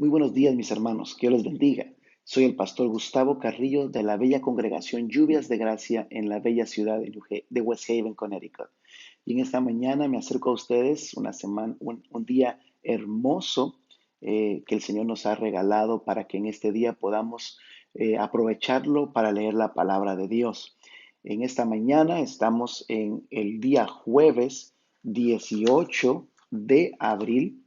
Muy buenos días, mis hermanos. Que Dios les bendiga. Soy el pastor Gustavo Carrillo de la bella congregación Lluvias de Gracia en la bella ciudad de West Haven, Connecticut. Y en esta mañana me acerco a ustedes un día hermoso que el Señor nos ha regalado para que en este día podamos aprovecharlo para leer la palabra de Dios. En esta mañana estamos en el día jueves 18 de abril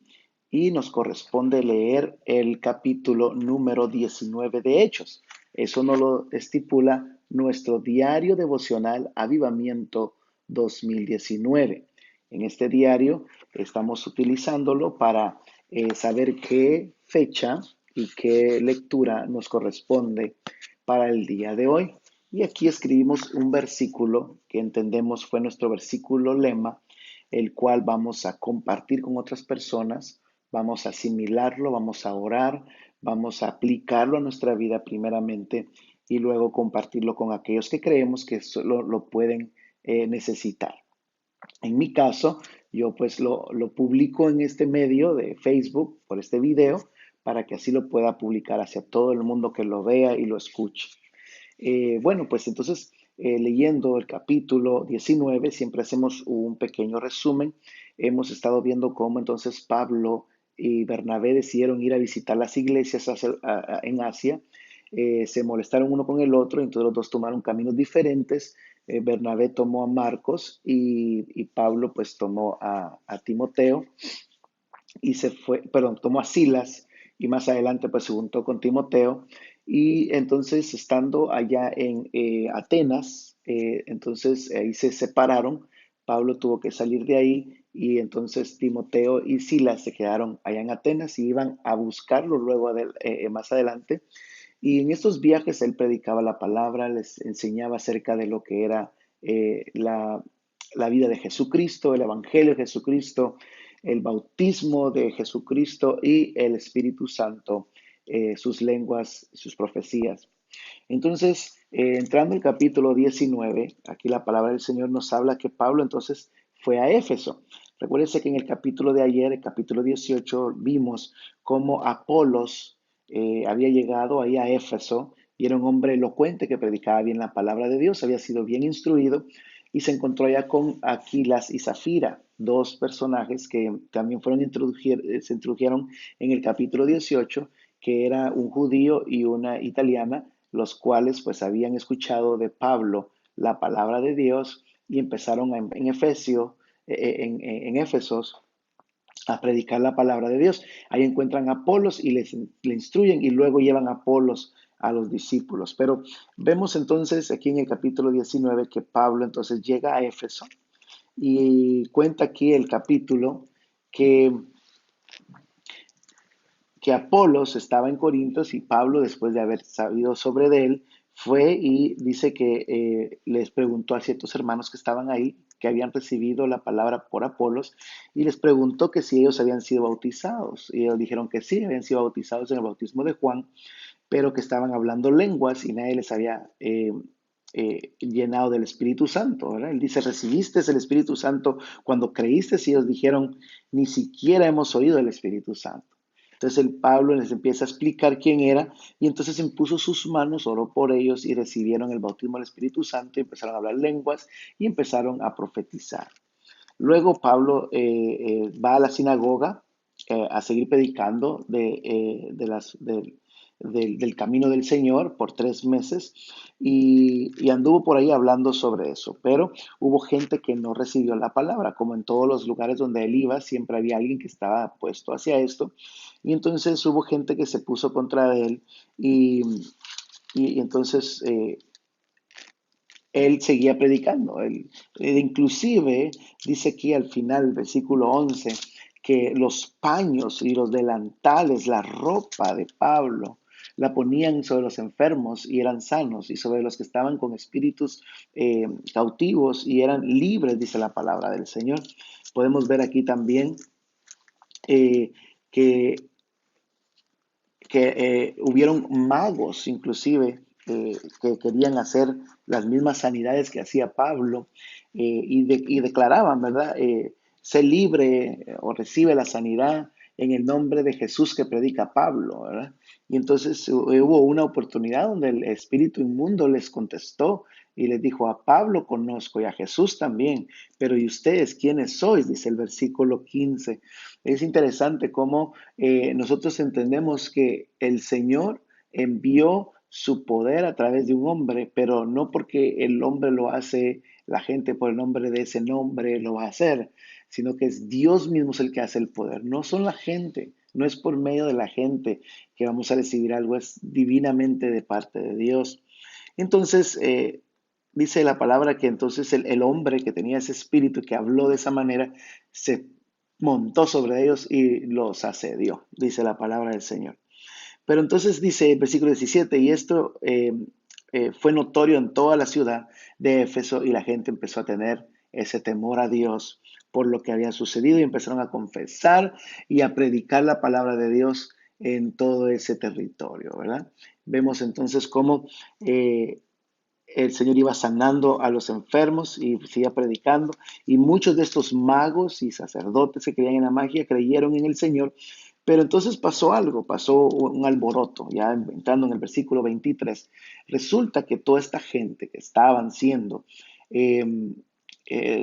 y nos corresponde leer el capítulo número 19 de Hechos. Eso nos lo estipula nuestro diario devocional Avivamiento 2019. En este diario estamos utilizándolo para saber qué fecha y qué lectura nos corresponde para el día de hoy. Y aquí escribimos un versículo que entendemos fue nuestro versículo lema, el cual vamos a compartir con otras personas, vamos a asimilarlo, vamos a orar, vamos a aplicarlo a nuestra vida primeramente y luego compartirlo con aquellos que creemos que lo pueden necesitar. En mi caso, yo pues lo publico en este medio de Facebook por este video para que así lo pueda publicar hacia todo el mundo que lo vea y lo escuche. Bueno, pues entonces, leyendo el capítulo 19, siempre hacemos un pequeño resumen. Hemos estado viendo cómo entonces Pablo y Bernabé decidieron ir a visitar las iglesias en Asia. Se molestaron uno con el otro, entonces los dos tomaron caminos diferentes. Bernabé tomó a Marcos y Pablo pues tomó a Timoteo y se fue, perdón, tomó a Silas y más adelante pues se juntó con Timoteo y entonces estando allá en Atenas, entonces ahí se separaron, Pablo tuvo que salir de ahí y entonces Timoteo y Silas se quedaron allá en Atenas y iban a buscarlo luego más adelante y en estos viajes él predicaba la palabra, les enseñaba acerca de lo que era la vida de Jesucristo, el Evangelio de Jesucristo, el bautismo de Jesucristo y el Espíritu Santo, sus lenguas, sus profecías. Entonces, entrando al capítulo 19, aquí la palabra del Señor nos habla que Pablo entonces fue a Éfeso. Recuérdense que en el capítulo de ayer, el capítulo 18, vimos cómo Apolos había llegado ahí a Éfeso y era un hombre elocuente que predicaba bien la palabra de Dios, había sido bien instruido y se encontró allá con Aquilas y Zafira, dos personajes que también se introdujeron en el capítulo 18, que era un judío y una italiana, los cuales pues habían escuchado de Pablo la palabra de Dios y empezaron en Éfesos a predicar la palabra de Dios. Ahí encuentran a Apolos y le instruyen y luego llevan a Apolos a los discípulos. Pero vemos entonces aquí en el capítulo 19 que Pablo entonces llega a Éfeso y cuenta aquí el capítulo que Apolos estaba en Corintios y Pablo, después de haber sabido sobre él, fue y dice que les preguntó a ciertos hermanos que estaban ahí, que habían recibido la palabra por Apolos, y les preguntó que si ellos habían sido bautizados. Y ellos dijeron que sí, habían sido bautizados en el bautismo de Juan, pero que estaban hablando lenguas y nadie les había llenado del Espíritu Santo, ¿verdad? Él dice, recibiste el Espíritu Santo cuando creíste y ellos dijeron, ni siquiera hemos oído el Espíritu Santo. Entonces el Pablo les empieza a explicar quién era y entonces impuso sus manos, oró por ellos y recibieron el bautismo del Espíritu Santo y empezaron a hablar lenguas y empezaron a profetizar. Luego Pablo va a la sinagoga a seguir predicando del camino del Señor por 3 meses y anduvo por ahí hablando sobre eso. Pero hubo gente que no recibió la palabra, como en todos los lugares donde él iba, siempre había alguien que estaba puesto hacia esto. Y entonces hubo gente que se puso contra él y, y entonces él seguía predicando. Inclusive dice aquí al final, versículo 11, que los paños y los delantales, la ropa de Pablo, la ponían sobre los enfermos y eran sanos, y sobre los que estaban con espíritus cautivos y eran libres, dice la palabra del Señor. Podemos ver aquí también eh, que hubieron magos inclusive que querían hacer las mismas sanidades que hacía Pablo y declaraban, ¿verdad? Sé libre o recibe la sanidad en el nombre de Jesús que predica Pablo, ¿verdad? Y entonces hubo una oportunidad donde el espíritu inmundo les contestó y les dijo, a Pablo conozco y a Jesús también, pero ¿y ustedes quiénes sois? Dice el versículo 15. Es interesante cómo nosotros entendemos que el Señor envió su poder a través de un hombre, pero no porque el hombre lo hace, la gente por el nombre de ese nombre lo va a hacer, sino que es Dios mismo el que hace el poder, no son la gente, no es por medio de la gente que vamos a recibir algo, es divinamente de parte de Dios. Entonces, dice la palabra que entonces el hombre que tenía ese espíritu que habló de esa manera, se montó sobre ellos y los asedió, dice la palabra del Señor. Pero entonces dice el versículo 17, y esto fue notorio en toda la ciudad de Éfeso y la gente empezó a tener ese temor a Dios por lo que había sucedido y empezaron a confesar y a predicar la palabra de Dios en todo ese territorio, ¿verdad? Vemos entonces cómo el Señor iba sanando a los enfermos y seguía predicando. Y muchos de estos magos y sacerdotes que creían en la magia creyeron en el Señor. Pero entonces pasó algo, pasó un alboroto, ya entrando en el versículo 23. Resulta que toda esta gente que estaban siendo eh,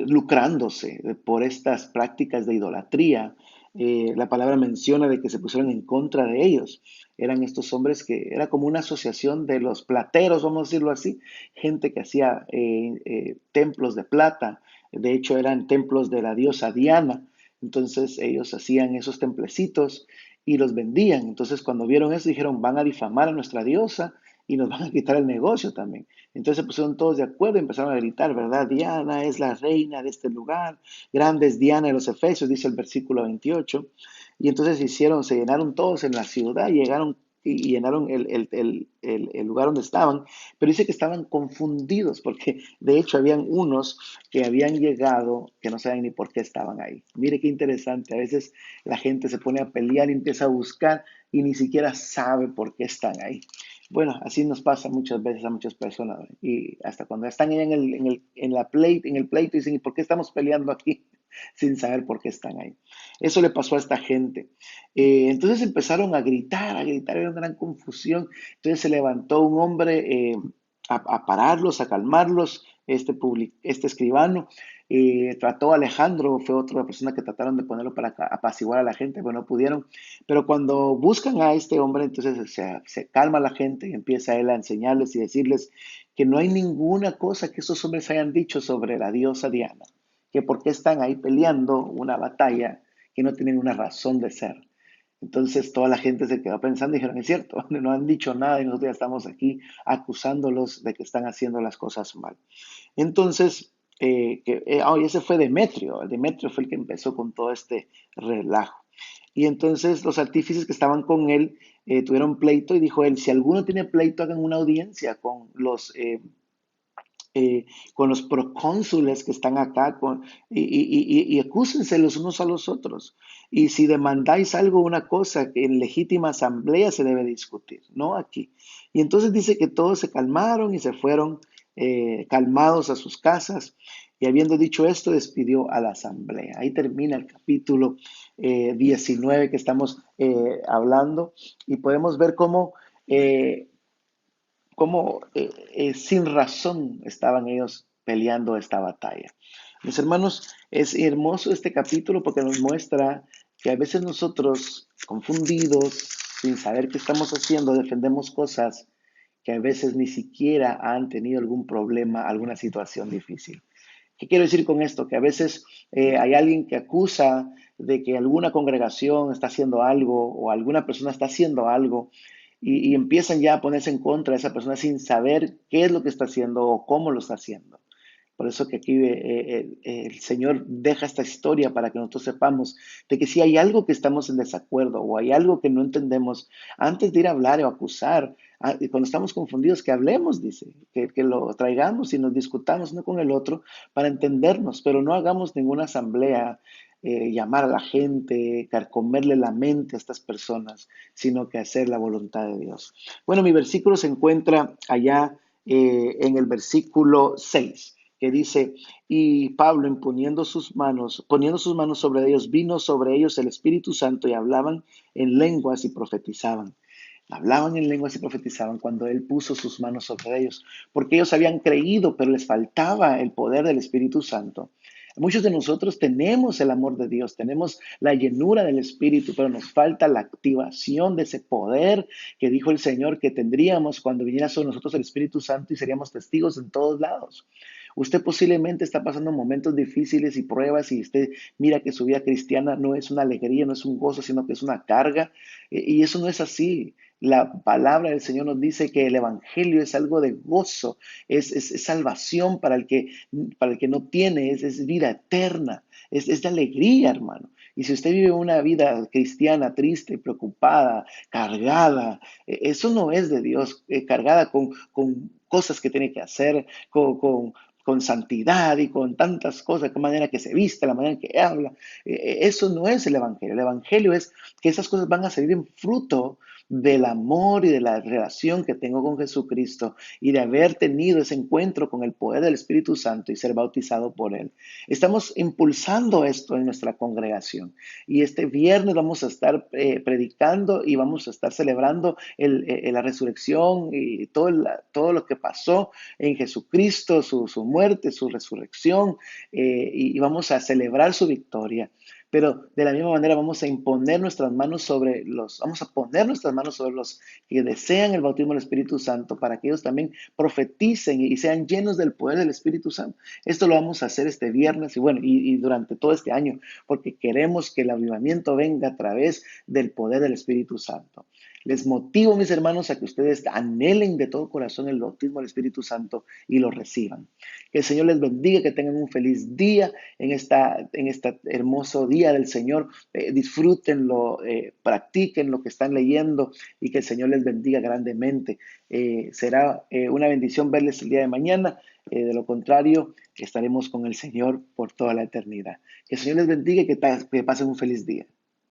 lucrándose por estas prácticas de idolatría, la palabra menciona de que se pusieron en contra de ellos. Eran estos hombres que era como una asociación de los plateros, vamos a decirlo así, gente que hacía templos de plata, de hecho eran templos de la diosa Diana, entonces ellos hacían esos templecitos y los vendían, entonces cuando vieron eso dijeron van a difamar a nuestra diosa y nos van a quitar el negocio también. Entonces se pusieron todos de acuerdo y empezaron a gritar, ¿verdad? Diana es la reina de este lugar, grande es Diana de los Efesios, dice el versículo 28. Y entonces hicieron, se llenaron todos en la ciudad, llegaron y llenaron el lugar donde estaban, pero dice que estaban confundidos porque de hecho habían unos que habían llegado que no saben ni por qué estaban ahí. Mire qué interesante, a veces la gente se pone a pelear y empieza a buscar y ni siquiera sabe por qué están ahí. Bueno, así nos pasa muchas veces a muchas personas, ¿no? Y hasta cuando están en el pleito dicen, ¿y por qué estamos peleando aquí? Sin saber por qué están ahí. Eso le pasó a esta gente. Entonces empezaron a gritar, era una gran confusión. Entonces se levantó un hombre a pararlos, a calmarlos, este escribano. Trató a Alejandro, fue otra persona que trataron de ponerlo para apaciguar a la gente, pero no pudieron. Pero cuando buscan a este hombre, entonces se calma la gente y empieza él a enseñarles y decirles que no hay ninguna cosa que esos hombres hayan dicho sobre la diosa Diana, que por qué están ahí peleando una batalla que no tienen una razón de ser. Entonces toda la gente se quedó pensando y dijeron, es cierto, no han dicho nada y nosotros ya estamos aquí acusándolos de que están haciendo las cosas mal. Entonces, y ese fue Demetrio, el Demetrio fue el que empezó con todo este relajo. Y entonces los artífices que estaban con él tuvieron pleito y dijo él, si alguno tiene pleito, hagan una audiencia con los procónsules que están acá y acúsense los unos a los otros. Y si demandáis algo, una cosa que en legítima asamblea se debe discutir, no aquí. Y entonces dice que todos se calmaron y se fueron calmados a sus casas. Y habiendo dicho esto, despidió a la asamblea. Ahí termina el capítulo 19 que estamos hablando y podemos ver cómo sin razón estaban ellos peleando esta batalla. Mis hermanos, es hermoso este capítulo porque nos muestra que a veces nosotros, confundidos, sin saber qué estamos haciendo, defendemos cosas que a veces ni siquiera han tenido algún problema, alguna situación difícil. ¿Qué quiero decir con esto? Que a veces hay alguien que acusa de que alguna congregación está haciendo algo o alguna persona está haciendo algo y empiezan ya a ponerse en contra de esa persona sin saber qué es lo que está haciendo o cómo lo está haciendo. Por eso que aquí el Señor deja esta historia para que nosotros sepamos de que si hay algo que estamos en desacuerdo o hay algo que no entendemos, antes de ir a hablar o acusar, y cuando estamos confundidos, que hablemos, dice, que lo traigamos y nos discutamos uno con el otro para entendernos, pero no hagamos ninguna asamblea, llamar a la gente, carcomerle la mente a estas personas, sino que hacer la voluntad de Dios. Bueno, mi versículo se encuentra allá en el versículo 6. que dice, y Pablo poniendo sus manos sobre ellos, vino sobre ellos el Espíritu Santo y hablaban en lenguas y profetizaban. Hablaban en lenguas y profetizaban cuando Él puso sus manos sobre ellos, porque ellos habían creído, pero les faltaba el poder del Espíritu Santo. Muchos de nosotros tenemos el amor de Dios, tenemos la llenura del Espíritu, pero nos falta la activación de ese poder que dijo el Señor que tendríamos cuando viniera sobre nosotros el Espíritu Santo y seríamos testigos en todos lados. Usted posiblemente está pasando momentos difíciles y pruebas y usted mira que su vida cristiana no es una alegría, no es un gozo, sino que es una carga. Y eso no es así. La palabra del Señor nos dice que el Evangelio es algo de gozo, es salvación para el que no tiene, es vida eterna, es de alegría, hermano. Y si usted vive una vida cristiana triste, preocupada, cargada, eso no es de Dios, cargada con cosas que tiene que hacer, con santidad y con tantas cosas, la manera que se viste, la manera que habla. Eso no es el Evangelio. El Evangelio es que esas cosas van a salir en fruto del amor y de la relación que tengo con Jesucristo y de haber tenido ese encuentro con el poder del Espíritu Santo y ser bautizado por Él. Estamos impulsando esto en nuestra congregación y este viernes vamos a estar predicando y vamos a estar celebrando la resurrección y todo lo que pasó en Jesucristo, su muerte, su resurrección, y vamos a celebrar su victoria. Pero de la misma manera vamos a poner nuestras manos sobre los que desean el bautismo del Espíritu Santo para que ellos también profeticen y sean llenos del poder del Espíritu Santo. Esto lo vamos a hacer este viernes y bueno, y durante todo este año, porque queremos que el avivamiento venga a través del poder del Espíritu Santo. Les motivo, mis hermanos, a que ustedes anhelen de todo corazón el bautismo del Espíritu Santo y lo reciban. Que el Señor les bendiga, que tengan un feliz día en este hermoso día del Señor. Disfrútenlo, practiquen lo que están leyendo y que el Señor les bendiga grandemente. Será una bendición verles el día de mañana. De lo contrario, estaremos con el Señor por toda la eternidad. Que el Señor les bendiga y que pasen un feliz día.